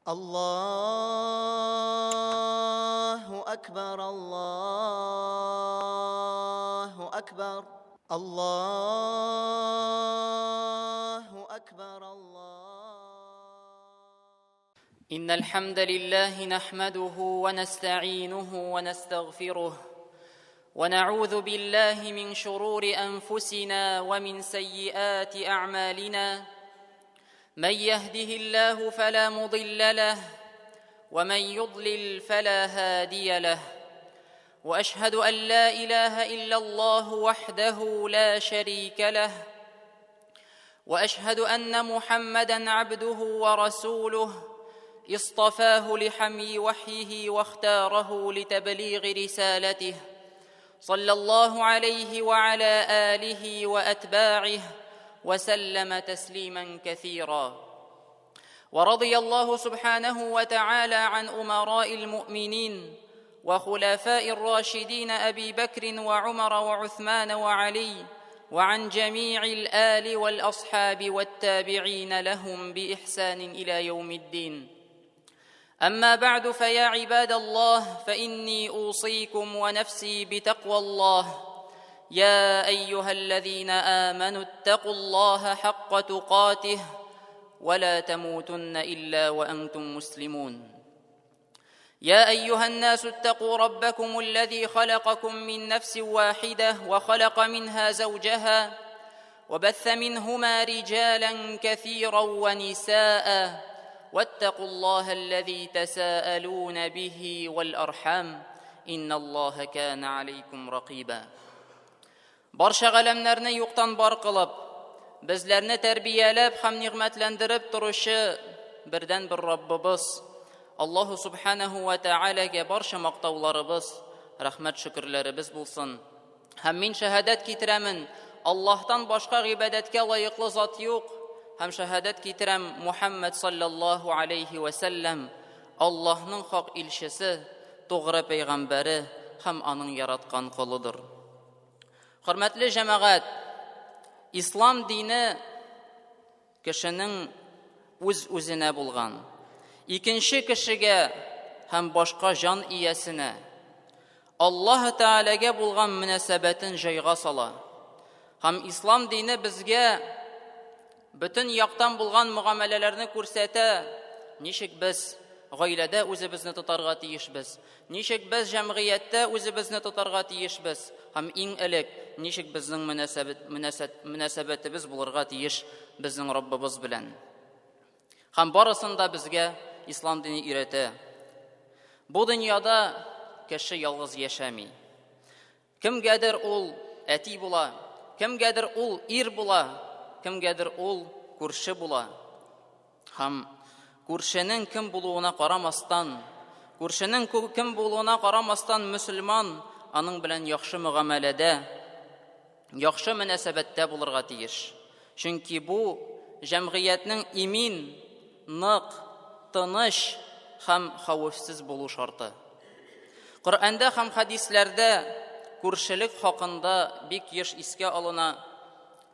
الله أكبر الله أكبر الله أكبر إن الحمد لله نحمده ونستعينه ونستغفره ونعوذ بالله من شرور أنفسنا ومن سيئات أعمالنا من يهده الله فلا مضل له ومن يضلل فلا هادي له وأشهد أن لا إله إلا الله وحده لا شريك له وأشهد أن محمدًا عبده ورسوله اصطفاه لحمي وحيه واختاره لتبليغ رسالته صلى الله عليه وعلى آله وأتباعه وسلم تسليماً كثيراً ورضي الله سبحانه وتعالى عن أمراء المؤمنين وخلفاء الراشدين أبي بكر وعمر وعثمان وعلي وعن جميع الآل والأصحاب والتابعين لهم بإحسان إلى يوم الدين أما بعد فيا عباد الله فإني أوصيكم ونفسي بتقوى الله يا أيها الذين آمنوا اتقوا الله حق تقاته ولا تموتن إلا وأنتم مسلمون يا أيها الناس اتقوا ربكم الذي خلقكم من نفس واحدة وخلق منها زوجها وبث منهما رجالا كثيرا ونساء واتقوا الله الذي تساءلون به والأرحام إن الله كان عليكم رقيبا Барша галәмнәрне юктан бар кылып, безләрне тәрбияләп һәм нигъмәтләндереп торучы бердән бер Раббыбыз Аллаһу субханаһу ва таалагә барша мактауларыбыз, рәхмәт шөкерләребез булсын. Һәм мин шаһадат китерәмен, Аллаһтан башка гыйбадәткә лаеклы зат юк. Һәм шаһадат китерәм, Мухаммад саллаллаһу алейхи ва саллям Аллаһның хак илчесе, тугры пәйгамбәре һәм аның яраткан кулыдыр. Хөрмәтле җәмәгать, ислам дине кешенең үз-үзенә булган, икенче кешегә һәм башка җан иясенә Аллаһ Тәгаләгә булган мөнәсәбәтен җайга сала. Һәм ислам дине безгә бөтен яктан булган мөгамәләләрне күрсәтә. Ничек без гаиләдә үзебезне тотарга тиешбез, ничек без җәмгыятьтә үзебезне тотарга тиешбез, һәм иң элек ничек безнең мөнәсәбәтебез булырга тиеш безнең Раббыбыз белән. Һәм барысын да безгә ислам дине өйрәтә. Бу дөньяда кеше ялгыз яшәми. Кемгәдер ул әти була, кемгәдер ул ир була, кемгәдер ул күрше була. Һәм күршенең кем булуына карамастан, мөселман аның белән яхшы мөгамәләдә, яхшы мөнәсәбәттә булырга тиеш. Чөнки бу җәмгыятьнең имин, нык, тыныч һәм хәвефсез булу шарты. Коръәндә һәм хадисләрдә күршелек хакында бик еш искә алына.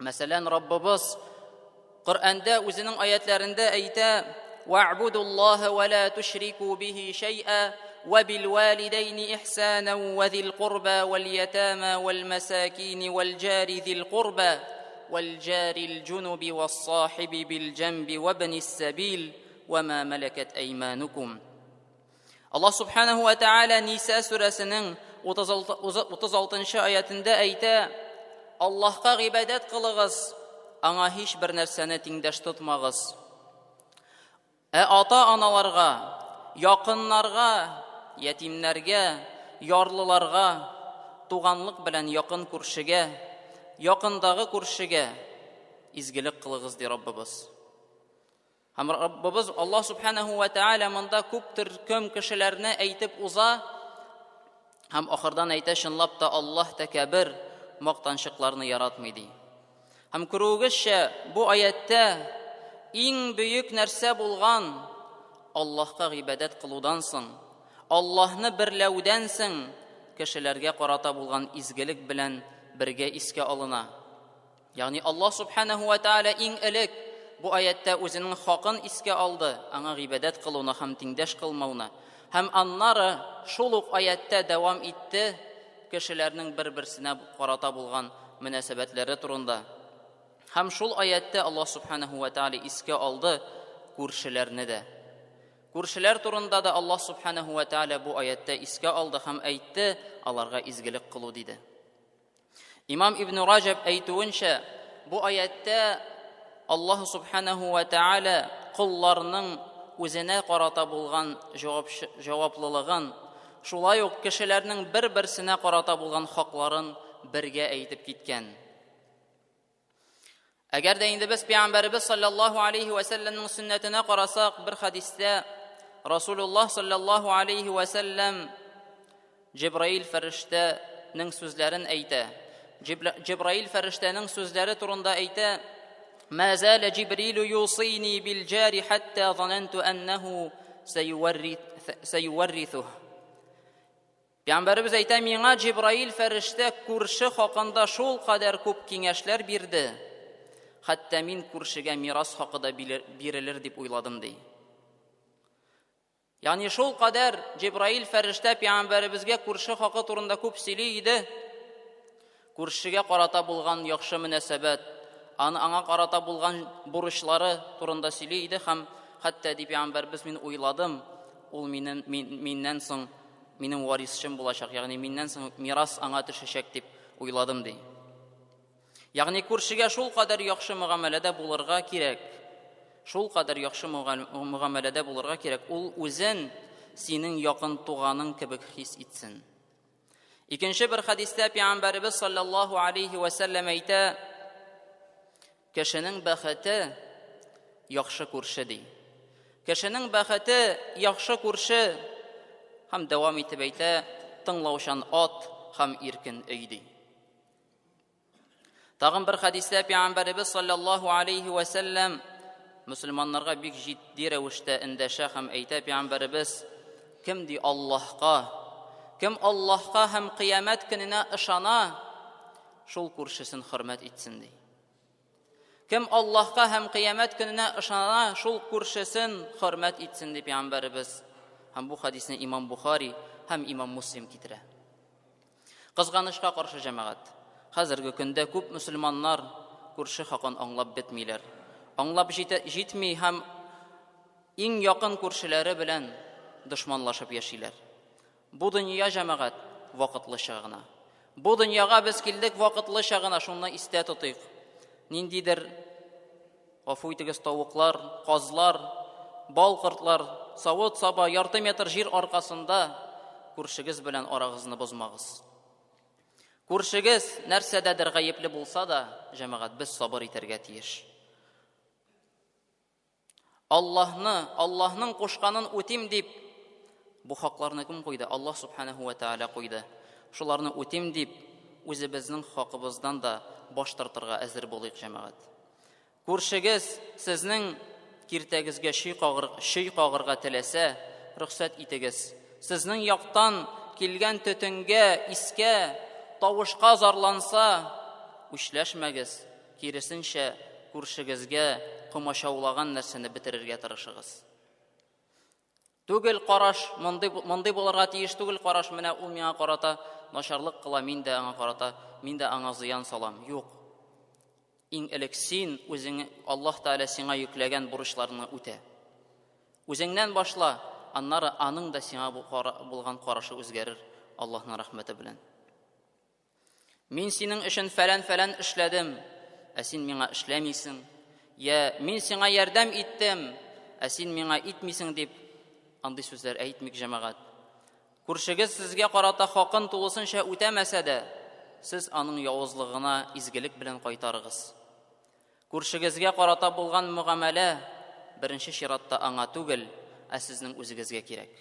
Мәсәлән, Раббыбыз Коръәндә үзенең аятларында әйтә: "Ва'будуллаһа ва ла тушрику биһи шай'a ва бил валидайни ихсанан ва зил курба вал ятама вал масакин вал джари зил курба вал джарил джунуби вас сахиби бил джанби ва бнис сабил ва ма малакат әйманукум." Аллаһ субханаһу ва тааля Ниса сүрәсенең 36-нчы аятында әйтә: "Аллаһка гыйбадәт кылыгыз, аңа һич бер нәрсәне тиңдәш тотмагыз. Ата-аналарга, якыннарга, ятимнәргә, ярлыларга, туганлык белән якын күршегә, якындагы күршегә изгелек кылыгыз", ди Раббыбыз. Һәм Раббыбыз Аллаһ субханаһу ва тааля монда күп төркем кешеләрне әйтеп уза, һәм ахырдан әйтә: "Чынлап та Аллаһ тәкәббер, мактанчыкларны яратмый", ди. Һәм күрүегезчә, бу аятта иң бөек нәрсә булган Аллаһка гыйбадәт кылудан соң, Аллаһны берләүдән соң кешеләргә карата булган изгелек белән бергә искә алына. Ягъни Аллаһ субханаһу ва тааля иң элек бу аятта үзенең хакын искә алды, аңа гыйбадәт кылуны һәм тиңдәш кылмауны. Һәм аннары шул ук аятта дәвам итте кешеләрнең бер-берсенә карата булган мөнәсәбәтләре турында. Һәм шул аятта Аллаһ субханаһу ва тааля искә алды күршеләрне дә. Күршеләр турында да Аллаһ субханаһу ва тааля бу аятта искә алды һәм әйтте, аларга изгелек кылу диде. Имам Ибн Раҗаб әйтүенчә, бу аятта Аллаһ субханаһу ва тааля кулларның үзенә карата булган җаваплылыгын, шулай ук кешеләрнең бер-берсенә карата булган хакларын бергә әйтеп киткән. Әгәр дә инде без Пәйгамбәрбез саллаллаһу алейхи ва сәлләмнең сөннәтенә карасак, бер хадистә Расулуллаһ саллаллаһу алейхи ва сәлләм Җибраил фәрештәнең сүзләрен әйтә. Җибраил фәрештәнең сүзләре турында әйтә: "Ма зала Җибрилу юсини бил җари хатта зананту аннаху сайуарритhu." Пәйгамбәрбез әйтә: "Миңа Җибраил фәрештә күрше хакында шул кадәр күп киңәшләр бирде, хәтта мин күршегә мирас хакында бирелер дип уйладым" ди. Ягъни шул кадәр Җибраил фәрештә Пәйгамбәрбезгә күрше хакы турында күп сөйли иде. Күршегә карата булган яхшы мөнәсәбәт, аңа карата булган бурычлары турында сөйли иде һәм хәтта ди Пәйгамбәрбез: "Мин уйладым, ул миннән соң минем варисчым булачак, ягъни миннән соң мирас аңа төшәчәк дип уйладым" ди. Ягъни күршегә шул кадәр яхшы мөгамәләдә булырга кирәк. Шул кадәр яхшы мөгамәләдә булырга кирәк. Ул үзен синең якын туганың кебек хис итсен. Икенче бер хадистә Пәйгамбәрбез саллаллаһу алейхи ва сәлләм әйтә: "Кешенең бәхете яхшы күрше" ди. Кешенең бәхете яхшы күрше һәм дәвам итеп әйтә: "Тыңлаучан ат һәм иркен өй" ди. Тагын бер хадистә Пәйгамбәрбез саллаллаһу алейхи ва сәлләм мөселманнарга бик җитди рәвештә эндәшә һәм әйтә Пәйгамбәрбез: "Кем ди Кем Аллаһка һәм кыямәт көненә ышана, шул күршесен хөрмәт итсен" ди. Кем Аллаһка һәм кыямәт көненә ышана, шул күршесен хөрмәт итсен ди Пәйгамбәрбез. Һәм бу хадисне Имам Бухари һәм Имам Муслим китерә. Кызганычка каршы җәмәгать, хәзерге көндә күп мөселманнар күрше хакын аңлап бетмиләр. Аңлап җитми һәм иң якын күршеләре белән дошманлашып яшиләр. Бу дөнья җәмәгать вакытлыча гына. Бу дөньяга без килдек вакытлыча гына, шуны истә тотыйк. Ниндидер гафу итегез тавыклар, казлар, бал кортлар савыт саба ярты метр җир аркасында күршегез белән арагызны бозмагыз. Күршегез нәрсәдәдер гаепле булса да, җәмәгать, без сабыр итәргә тиеш. Аллаһның кушканын үтим дип, бу хакларны кем куйды? Аллаһ субханаһу ва тааля куйды. Шуларны үтим дип, үзебезнең хакыбыздан да баш тартырга әзер булыйк, җәмәгать. Күршегез сезнең киртәгезгә шөй кагырга теләсә, рөхсәт итегез. Сезнең яктан килгән төтөнгә, искә, тавышка зарланса, үчләшмәгез. Киресенчә, күршегезгә комачаулаган нәрсәне бетерергә тырышыгыз. Түгел караш, мондый булырга тиеш түгел караш, менә ул миңа карата начарлык кыла, мин дә аңа карата, мин дә аңа зыян салам. Юк. Иң элек син үзең Аллаһ Тәгалә сиңа йөкләгән бурычларны үтә. Үзеңнән башла, аннары аның да сиңа булган карашы үзгәрер Аллаһның рәхмәте белән. Мин синең өчен фәлән эшләдем, ә син миңа эшләмисең. Я мин сиңа ярдәм иттем, ә син миңа итмисең дип андый сүзләр әйтмик, җәмәгать. Күршегез сезгә карата хакын тулысынча үтәмәсә дә, сез аның явызлыгына изгелек белән кайтарыгыз. Күршегезгә карата булган мөгамәлә беренче чиратта аңа түгел, ә сезнең үзегезгә кирәк.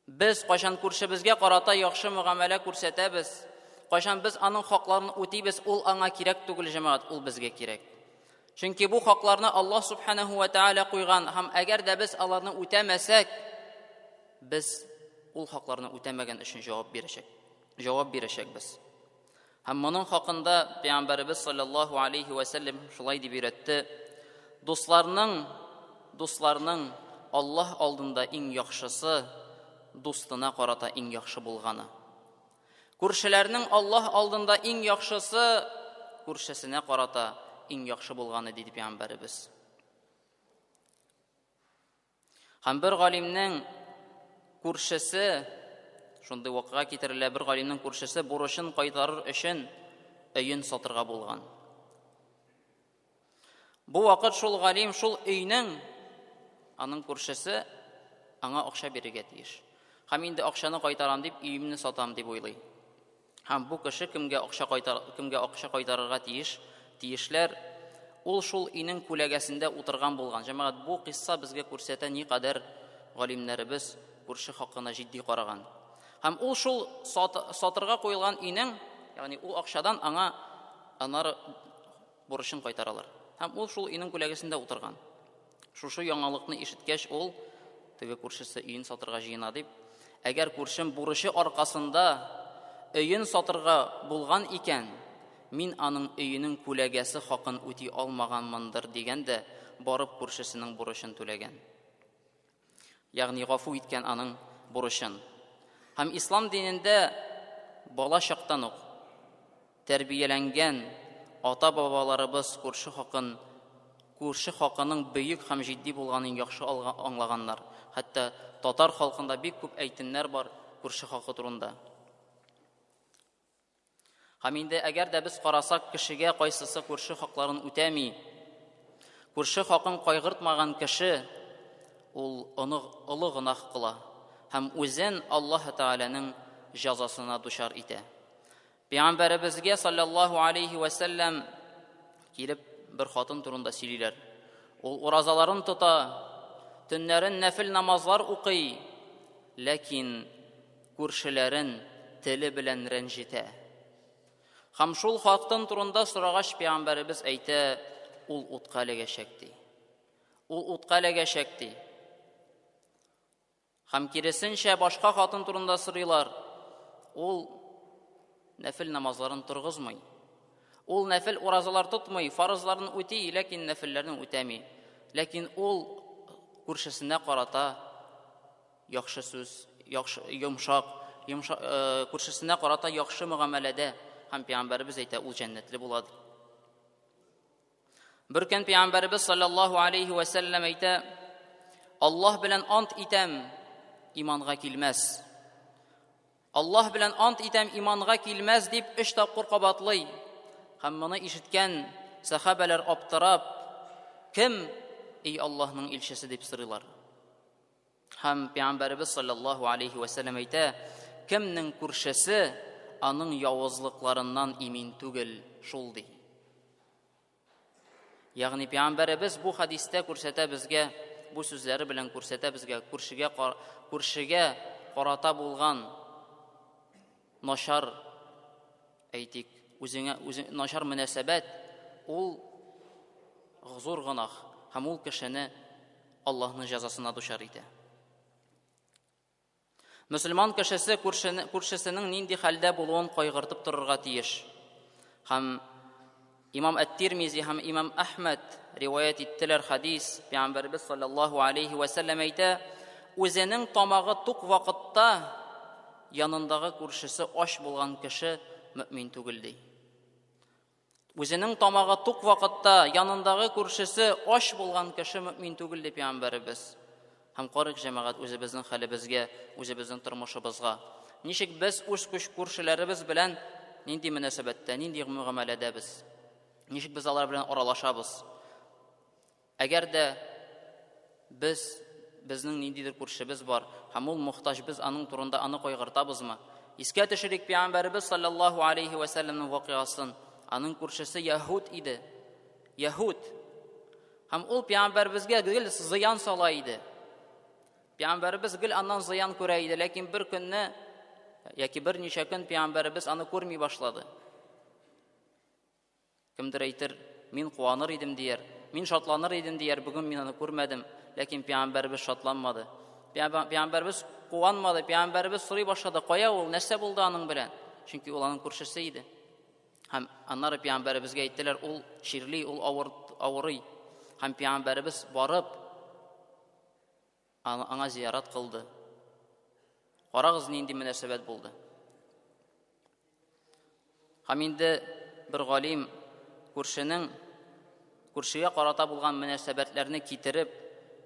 Без кайчан күршебезгә карата яхшы мөгамәлә күрсәтәбез, кайчан без аның хакларын үтибез, ул аңа кирәк түгел, җәмәгать, ул безгә кирәк. Чөнки бу хакларны Аллаһ субханаһу ва тааля куйган, һәм әгәр дә без аларны үтәмәсәк, без ул хакларны үтәмәгән өчен җавап бирәчәкбез. Һәм моның хакында Пәйгамбәрбез саллаллаһу алейхи ва сәллям шулай дип өйрәтте: дусларның Аллаһ алдында иң яхшысы дустына карата иң яхшы булганы. Күршеләрнең Аллаһ алдында иң яхшысы күршесенә карата иң яхшы булганы диде Пәйгамбәрбез. Һәм бер галимнең күршесе, шундый вакыйга китерелә, бер галимнең күршесе бурычын кайтарыр өчен өйен сатырга булган. Бу вакыт шул галим шул өйнең аның күршесе аңа акча бирергә тиеш. Һәм инде акчаны кайтарам дип, өемне сатам дип уйлый. Һәм бу кеше кемгә акча кайтарырга тиешләр, ул шул өйнең күләгәсендә утырган булган. Җәмәгать, бу кисса безгә күрсәтә никадәр галимнәребез күрше хакына җитди караган. Һәм ул шул сатырга куелган өйнең, ягъни ул акчадан аңа аннары бурычын кайтаралар. Һәм ул шул өйнең күләгәсендә утырган. Шушы яңалыкны ишеткәч, ул теге күршесе өйен сатырга җыена дип, әгәр күршем бурычы аркасында өйен сатырга булган икән, мин аның өйенең күләгәсе хакын үти алмаганмындыр дигәндә, барып күршесенең бурычын түләгән. Ягъни гафу иткән аның бурычын. Һәм ислам динендә бала чактан ук тәрбияләнгән ата-бабаларыбыз күрше хакының бөек һәм җитди булганын яхшы аңлаганнар. Хәтта татар халкында бик күп әйтемнәр бар күрше хакы турында. Һәм инде әгәр дә без карасак, кешегә кайсысы күрше хакларын үтәми, күрше хакын кайгыртмаган кеше ул олы гынах кыла һәм үзен Аллаһ Тәгаләнең җәзасына дучар итә. Пәйгамбәребезгә саллаллаһу алейхи ва саллям килеп бер хатын турында сөйлиләр. Ул уразаларын тота, төннәрен нәфил намазлар укый, ләкин күршеләрен теле белән рәнҗетә. Һәм шул хатын турында сорагач, Пәйгамбәребез әйтә, ул утка эләгәчәк ди. Ул утка эләгәчәк ди. Һәм киресенчә башка хатын турында сорыйлар. Ул нәфил намазларын торгызмый. Ул нәфил уразалар тотмый, фарызларын үти, ләкин нәфилләрне үтәми. Ләкин ул күршесенә карата яхшы сүз, йомшак, күршесенә карата яхшы мөгамәләдә, һәм Пәйгамбәребез әйтә, ул җәннәтле булады. Бер көн Пәйгамбәребез саллаллаһу алейхи ва саллям әйтә, Аллаһ белән ант итәм, иманга килмәс. Аллаһ белән ант итәм, иманга килмәс дип 3 тапкыр кабатлый. Һәм моны ишеткән сахабалар аптырап, кем эй Аллаһның илчесе дип сорыйлар. Һәм Пәйгамбәребез саллаллаһу алейхи ва саллям әйтә, кемнең күршесе аның явызлыкларыннан имин түгел, шул ди. Ягъни Пәйгамбәребез бу хадистә күрсәтә безгә, бу сүзләре белән күрсәтә безгә, күршегә карата булган начар әйтик, үзенә начар мөнәсәбәт, ул зур гынах, һәм ул кешене Аллаһның җәзасына дучар итә. Мөселман кешесе күршесенең нинди хәлдә булуын кайгыртып торырга тиеш. Һәм Имам Ат-Тирмизи һәм Имам Әхмәд риваят иттеләр хадис, Пәйгамбәрбез саллаллаһу алейхи ва саллям әйтә, үзенең тамагы тук вакытта янындагы күршесе аш булган кеше мөмин түгел ди. Үзенең тамагы тук вакытта янындагы күршесе аш булган кеше мөмин түгел ди Пәйгамбәрбез. Һәм карык җәмәгать үзебезнең хәлебезгә, үзебезнең тормышыбызга. Ничек без үз күршеләребез белән нинди мөнәсәбәттә, нинди мөгамәләдәбез? Ничек без алар белән аралашабыз? Әгәр дә безнең ниндидер күршебез бар, һәм ул мохтаҗ, без аның турында аны кайгыртабызмы? Искә төшерик Пәйгамбәрбез саллаллаһу алейхи ва саллямның вакыйгасын. Аның күршесе яһуд иде. Яһуд. Һәм ул Пәйгамбәрбезгә гел зыян сала иде. Пәйгамбәрбез гел аннан зыян күрә иде, ләкин бер көнне яки бер ничә көн Пәйгамбәрбез аны күрми башлады. Кемдер әйтер, мин куаныр идем дияр, мин шатланыр идем дияр, бүген мин аны күрмәдем, ләкин Пәйгамбәрбез шатланмады. Пәйгамбәрбез куанмады, Пәйгамбәрбез сорый башлады, кая ул, нәрсә булды аның белән? Чөнки ул аның күршесе иде. Һәм аннары Пәйгамбәрбезгә әйттеләр, ул ширли, ул авырый. һәм Пәйгамбәрбез барып аңа зиярат кылды. Карагыз, нинди мөнәсәбәт булды. Һәм инде бер галим күршегә карата булган мөнәсәбәтләрне китереп,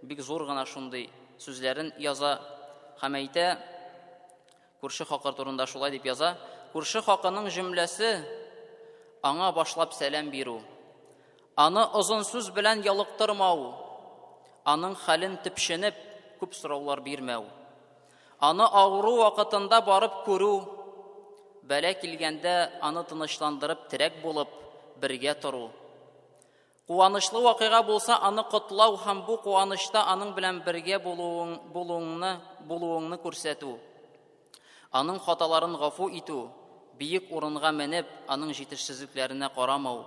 бик зур гына шундый сүзләрен яза һәм әйтә, күрше хакы турында шулай дип яза: күрше хакының җөмләсе аңа башлап сәлам бирү, аны озын сүз белән ялыктырмау, аның хәлен төпшенеп күп сораулар бирмәү, аны авыру вакытында барып күрү, бәлә килгәндә аны тынычландырып терәк булып бергә тору, куанычлы вакыйга булса аны котлау һәм бу куанышта аның белән бергә булуыңны күрсәтү, аның хаталарын гафу итү, биек урынга менеп аның җитешсезлекләренә карамау,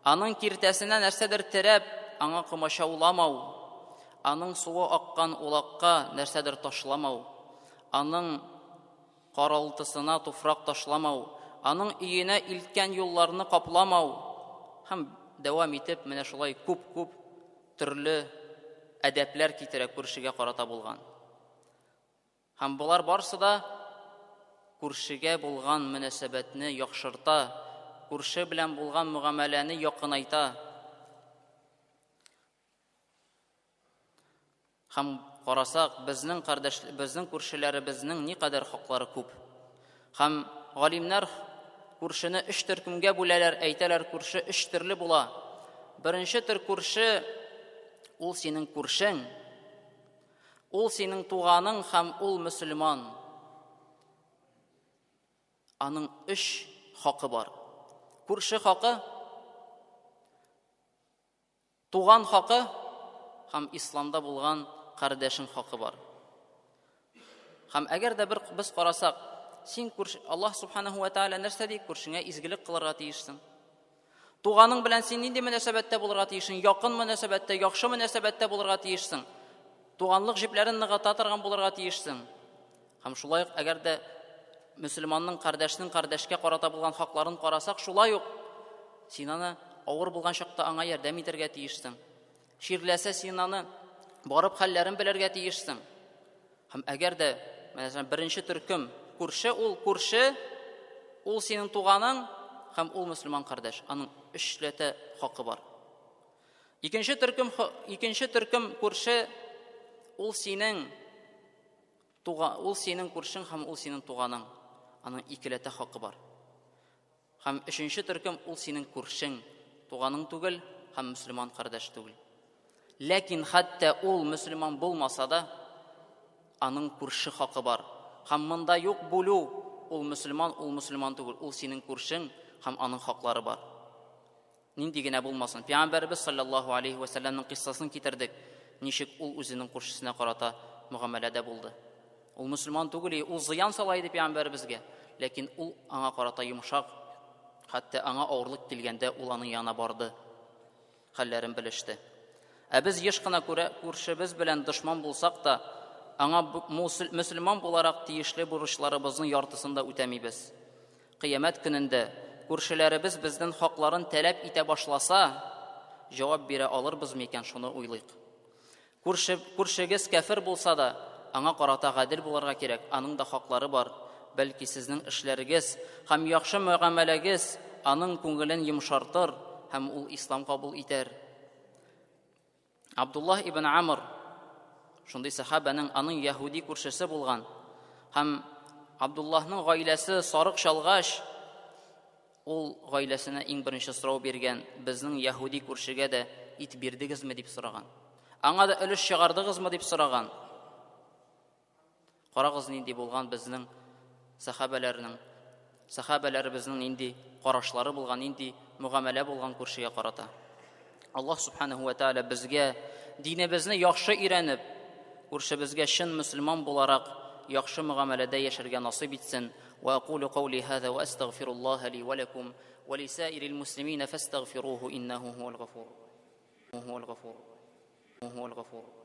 аның киртәсенә нәрсәдер терәп аңа комачауламау, аның суы аккан улакка нәрсәдер ташламау, аның каралтысына туфрак ташламау, аның өенә илткән юлларны капламау һәм дәвам итеп менә шулай күп төрле әдәпләр китерә күршегә карата булган. Һәм булар барсы да күршегә булган мөнәсәбәтне яхшырта, күрше белән булган мөгамәләне якынайта. Һәм карасак, безнең күршеләребезнең никадәр хаклары күп. Һәм галимнәр күршене 3 төркемгә бүләләр, әйтәләр, күрше 3 төрле була. Беренче төр күрше ул синең күршең, ул синең туганың һәм ул мөселман. Аның 3 хакы бар. Күрше хакы, туган хакы һәм исламда булган кардәшең хакы бар. Һәм әгәр дә без карасак, син Аллаһ субханаһу ва тааля нәрсә ди? Күршеңә изгелек кылырга тиешсең. Туганың белән син нинди мөнәсәбәттә булырга тиешсең? Якын мөнәсәбәттә, яхшы мөнәсәбәттә булырга тиешсең. Туганлык җипләрен ныгыта торган булырга тиешсең. Һәм шулай ук әгәр дә мөселманның кардәшкә карата булган хакларын карасак, шулай ук син аны авыр булган чакта аңа ярдәм итәргә тиешсең. Ширләсә син аны барып хәлләрен белергә тиешсең. Һәм әгәр дә, мәсәлән, беренче төркем күрше ул синең туганың һәм ул мөселман кардәш. Аның 3 хакы бар. Икенче төркем күрше ул синең күршең һәм ул синең туганың. Аның 2 хакы бар. Һәм 3нче төркем ул синең күршең, туганың түгел һәм мөселман кардәш түгел. Ләкин хәтта ул мөселман булмаса да, аның күрше хакы бар. Һәм монда юк бүлү, ул мөселман түгел, ул синең күршең һәм аның хаклары бар. Нинди генә булмасын. Пәйгамбәрбез саллаллаһу алейхи ва салламның кыссасын китердек. Ничек ул үзенең күршесенә карата мөгамәләдә булды. Ул мөселман түгел, ул зыян сала иде пәйгамбәрбезгә, ләкин ул аңа карата йомшак, хәтта аңа авырлык килгәндә ул аның янына барды, хәлләрен белеште. Без еш кына күршебез белән дошман булсак та, аңа мөселман буларак тиешле бурычларыбызның яртысын да үтәмибез. Кыямәт көнендә күршеләребез безнең хакларын таләп итә башласа, җавап бирә алырбыз микән, шуны уйлыйк. Күршегез кафир булса да, аңа карата гадел булырга кирәк, аның да хаклары бар. Бәлки сезнең эшләрегез һәм яхшы мөгамәләгез аның күңелен йомшартыр һәм ул ислам кабул итәр. Абдуллах ибн Амр, шундый сахабаның аның яһуди күршесе булган. Һәм Абдуллахның гаиләсе сарык чалгач, ул гаиләсенә иң беренче сорау биргән: безнең яһуди күршегә дә ит бирдегезме дип сораган. Аңа да өлеш чыгардыгызмы дип сораган. Карагыз, нинди булган безнең сахабаларыбызның нинди карашлары булган, нинди мөгамәлә булган күршегә карата. Аллаһ субханаһу ва тааля безгә динебезне яхшы өйрәнеп, күршебезгә чын мөселман буларак яхшы мөгамәләдә яшәргә насыйп итсен. Ва aqulu qawli hadha wa astaghfirullah li wa lakum wa li sa'iril muslimina fastaghfiruhu innahu huwal ghafur.